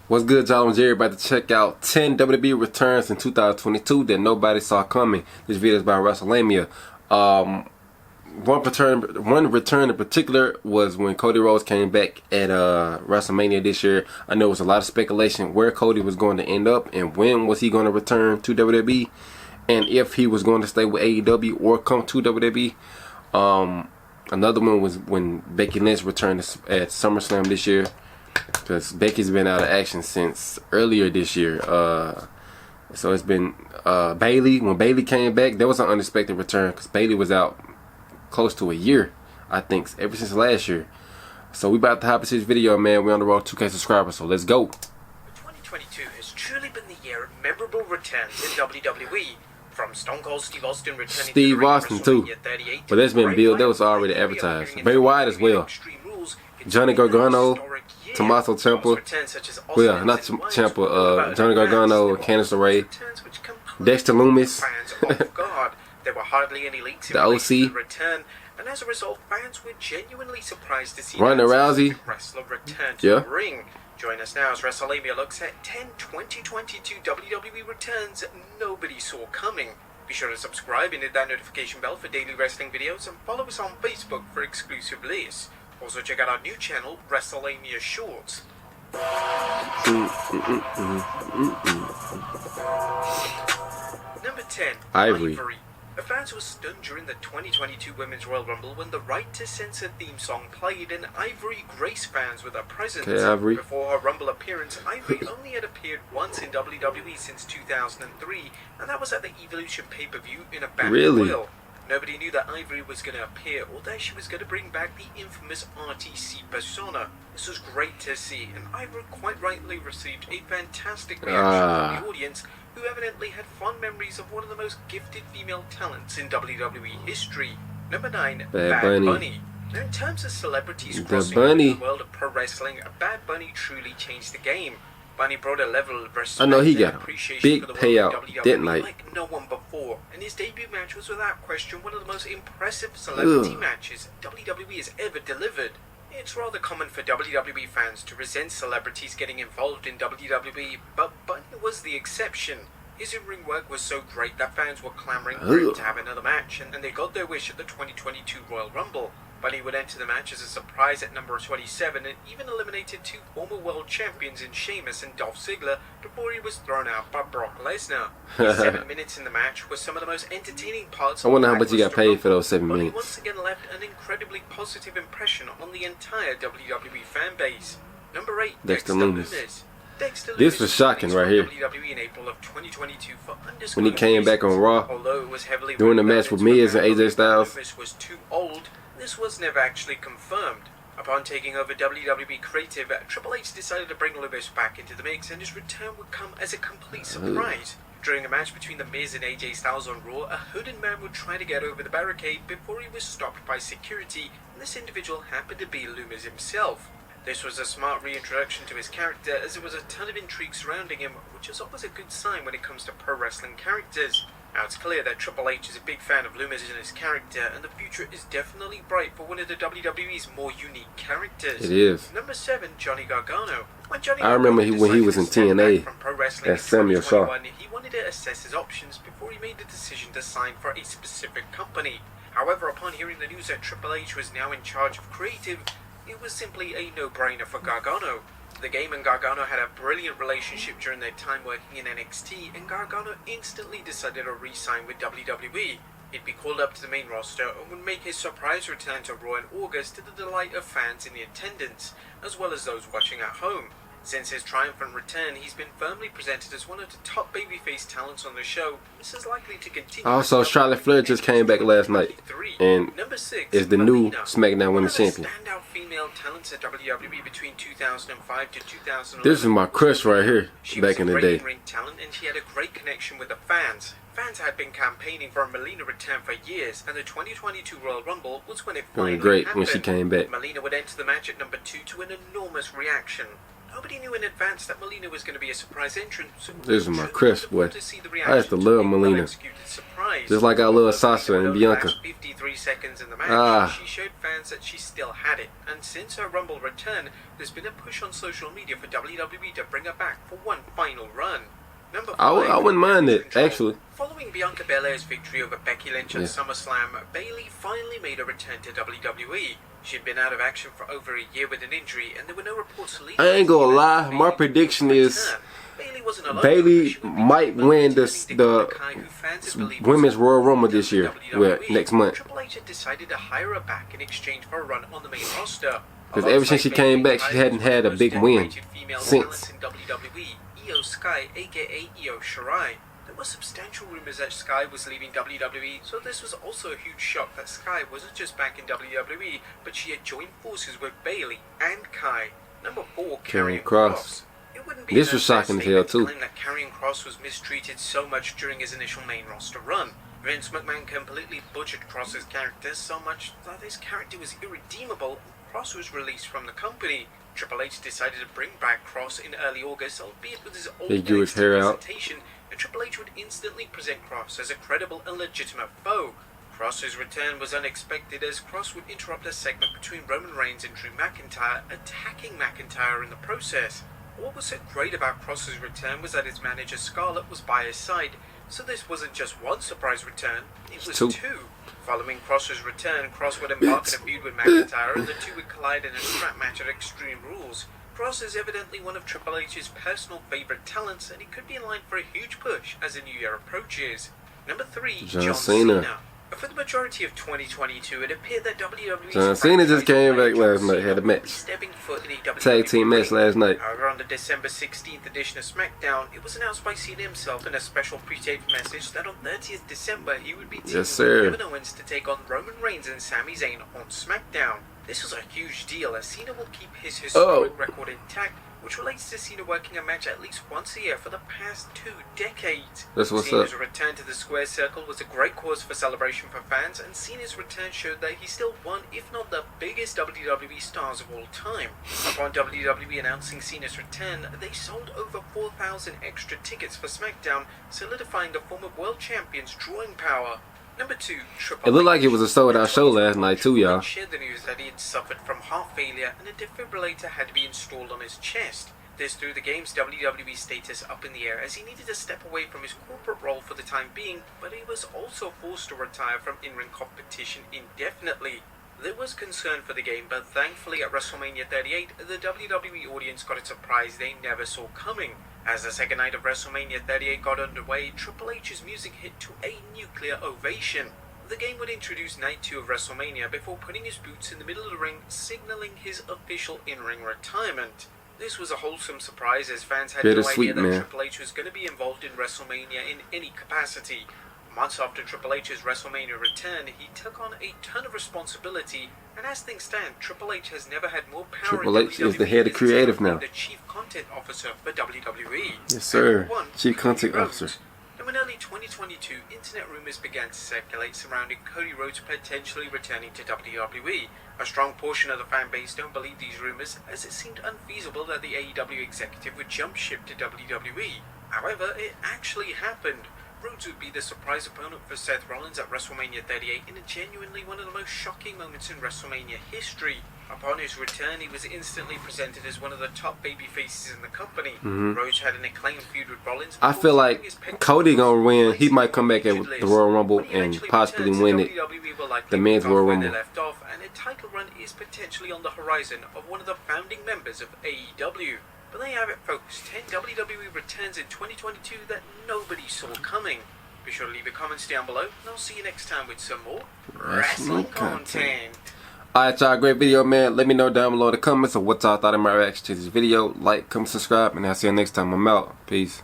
What's good, y'all? I'm Jerry, about to check out 10 WWE returns in 2022 that nobody saw coming. This video is about WrestleMania. One return in particular was when Cody Rhodes came back at WrestleMania this year. I know it was a lot of speculation where Cody was going to end up and when was he going to return to WWE, and if he was going to stay with AEW or come to WWE. Another one was when Becky Lynch returned at SummerSlam this year, because Becky's been out of action since earlier this year. So it's been Bayley. When Bayley came back, that was an unexpected return because Bayley was out close to a year, I think, ever since last year. So we about to hop into this video, man. We're on the road to 2K subscribers, so let's go. 2022 has truly been the year of memorable returns in WWE. From Stone Cold Steve Austin returning Steve to Austin too, but that's been built. That was already advertised. Bray Wyatt as well. Johnny Gargano, Tommaso Ciampa, well, not Ciampa, Johnny Gargano, Candice LeRae, Dexter Lumis, There were hardly any leaks in the OC, return, and as a result, fans were genuinely surprised to see Ronda Rousey, wrestler return to the ring. Join us now as WrestleMania looks at 10 2022 WWE returns nobody saw coming. Be sure to subscribe and hit that notification bell for daily wrestling videos, and follow us on Facebook for exclusive lists. Also check out our new channel, WrestleMania Shorts. Number 10. Ivory. The fans were stunned during the 2022 Women's Royal Rumble when the Right to Censor theme song played, and Ivory graced fans with her presence. Before her Rumble appearance, Ivory only had appeared once in WWE since 2003, and that was at the Evolution pay-per-view in a battle royal. Nobody knew that Ivory was going to appear or that she was going to bring back the infamous RTC persona. This was great to see, and Ivory quite rightly received a fantastic reaction from the audience, who evidently had fond memories of one of the most gifted female talents in WWE history. Number 9, Bad Bunny. Now, in terms of celebrities crossing the world of pro wrestling, Bad Bunny truly changed the game. Bunny brought a level of respect and appreciation for the world of WWE like no one before, and his debut match was without question one of the most impressive celebrity matches WWE has ever delivered. It's rather common for WWE fans to resent celebrities getting involved in WWE, but Bunny was the exception. His in-ring work was so great that fans were clamoring for him to have another match, and they got their wish at the 2022 Royal Rumble. Bunny would enter the match as a surprise at number 27 and even eliminated two former world champions in Sheamus and Dolph Ziggler before he was thrown out by Brock Lesnar. His 7 minutes in the match were some of the most entertaining parts. I wonder how much he got paid for those 7 minutes. Bunny once again left an incredibly positive impression on the entire WWE fan base. Number 8, Dexter Lumis. This was shocking right here. WWE in April of 2022 for when he came back on Raw, doing the match with Miz and AJ Styles. Was too old. This was never actually confirmed. Upon taking over WWE Creative, Triple H decided to bring Lumis back into the mix, and his return would come as a complete surprise. During a match between The Miz and AJ Styles on Raw, a hooded man would try to get over the barricade before he was stopped by security, and this individual happened to be Lumis himself. This was a smart reintroduction to his character, as there was a ton of intrigue surrounding him, which is always a good sign when it comes to pro wrestling characters. Now, it's clear that Triple H is a big fan of Lumis and his character, and the future is definitely bright for one of the WWE's more unique characters. It is. Number 7, Johnny Gargano. I remember when he was in TNA as Samuel Shaw. He wanted to assess his options before he made the decision to sign for a specific company. However, upon hearing the news that Triple H was now in charge of creative, it was simply a no-brainer for Gargano. The Game and Gargano had a brilliant relationship during their time working in NXT, and Gargano instantly decided to re-sign with WWE. He'd be called up to the main roster and would make his surprise return to Raw in August to the delight of fans in the attendance, as well as those watching at home. Since his triumphant return, he's been firmly presented as one of the top babyface talents on the show. This is likely to continue. Also, Charlotte Flair just came back last night and is the new SmackDown Women's Champion. Standout female talents at WWE between 2005 to 2011. This is my crush right here back in the day. Ring talent, and she had a great connection with the fans. Fans had been campaigning for a Melina return for years, and the 2022 Royal Rumble was when it finally great happened. when she came back. Melina would enter the match at number 2 to an enormous reaction. Nobody knew in advance that Melina was going to be a surprise entrant. So this is my crush, boy. I used to love Melina. Just like I love Sasha and Bianca. 53 seconds in the match, she showed fans that she still had it. And since her Rumble return, there's been a push on social media for WWE to bring her back for one final run. Number 5, I wouldn't mind it, actually. Following Bianca Belair's victory over Becky Lynch at SummerSlam, Bayley finally made a return to WWE. She'd been out of action for over a year with an injury, and there were no reports leading. I ain't gonna lie, my prediction is Bayley might win the Women's Royal Rumble this year, next month. Triple H had decided to hire her back in exchange for a run on the main roster. Because ever since she came back, she hadn't had a big win since. Io Sky, aka Io Shirai. There were substantial rumors that Sky was leaving WWE, so this was also a huge shock that Sky wasn't just back in WWE, but she had joined forces with Bayley and Kai. Number 4, Karrion Kross. This was shocking as hell too. Claim that Karrion Kross was mistreated so much during his initial main roster run. Vince McMahon completely butchered Kross's character so much that his character was irredeemable. Kross was released from the company. Triple H decided to bring back Kross in early August, albeit with his old presentation, and Triple H would instantly present Kross as a credible and legitimate foe. Kross's return was unexpected as Kross would interrupt a segment between Roman Reigns and Drew McIntyre, attacking McIntyre in the process. What was so great about Kross's return was that his manager Scarlett was by his side, so this wasn't just one surprise return, it was two. Following Kross's return, Kross would embark on a feud with McIntyre, and the two would collide in a strap match at Extreme Rules. Kross is evidently one of Triple H's personal favourite talents, and he could be in line for a huge push as the new year approaches. Number 3, John Cena. For the majority of 2022, it appeared that WWE's John Cena just came back last night, had a match. Tag team match last night. However, on the December 16th edition of SmackDown, it was announced by Cena himself in a special pre-taped message that on 30th December he would be teaming with Kevin Owens to take on Roman Reigns and Sami Zayn on SmackDown. This was a huge deal as Cena will keep his historic record intact, which relates to Cena working a match at least once a year for the past 2 decades. That's what's Cena's up. return to the square circle was a great cause for celebration for fans, and Cena's return showed that he's still one, if not the biggest WWE stars of all time. Upon WWE announcing Cena's return, they sold over 4,000 extra tickets for SmackDown, solidifying the former world champion's drawing power. Number 2, Triple H. It looked like it was a sold-out show last night too, y'all. Shared the news that he had suffered from heart failure and a defibrillator had to be installed on his chest. This threw the game's WWE status up in the air as he needed to step away from his corporate role for the time being, but he was also forced to retire from in-ring competition indefinitely. There was concern for the game, but thankfully at WrestleMania 38, the WWE audience got a surprise they never saw coming. As the second night of WrestleMania 38 got underway, Triple H's music hit to a nuclear ovation. The game would introduce Night 2 of WrestleMania before putting his boots in the middle of the ring, signaling his official in-ring retirement. This was a wholesome surprise as fans had no idea that Triple H was going to be involved in WrestleMania in any capacity. Months after Triple H's WrestleMania return, he took on a ton of responsibility, and as things stand, Triple H has never had more power. Triple H is the head of creative now. The Chief Content Officer for WWE. Yes, sir. Chief Content Officer. Now, in early 2022, internet rumors began to circulate surrounding Cody Rhodes potentially returning to WWE. A strong portion of the fan base don't believe these rumors, as it seemed unfeasible that the AEW executive would jump ship to WWE. However, it actually happened. Rhodes would be the surprise opponent for Seth Rollins at WrestleMania 38 in a genuinely one of the most shocking moments in WrestleMania history. Upon his return, he was instantly presented as one of the top baby faces in the company. Rhodes had an acclaimed feud with Rollins. I feel like Cody gonna win. He might come back at the Royal Rumble and possibly win it. The men's Royal Rumble. Left off, and a title run is potentially on the horizon of one of the founding members of AEW. But there you have it, folks. 10 WWE returns in 2022 that nobody saw coming. Be sure to leave your comments down below, and I'll see you next time with some more wrestling content. Alright, y'all, great video, man. Let me know down below in the comments of what y'all thought of my reaction to this video. Like, comment, subscribe, and I'll see you next time. I'm out. Peace.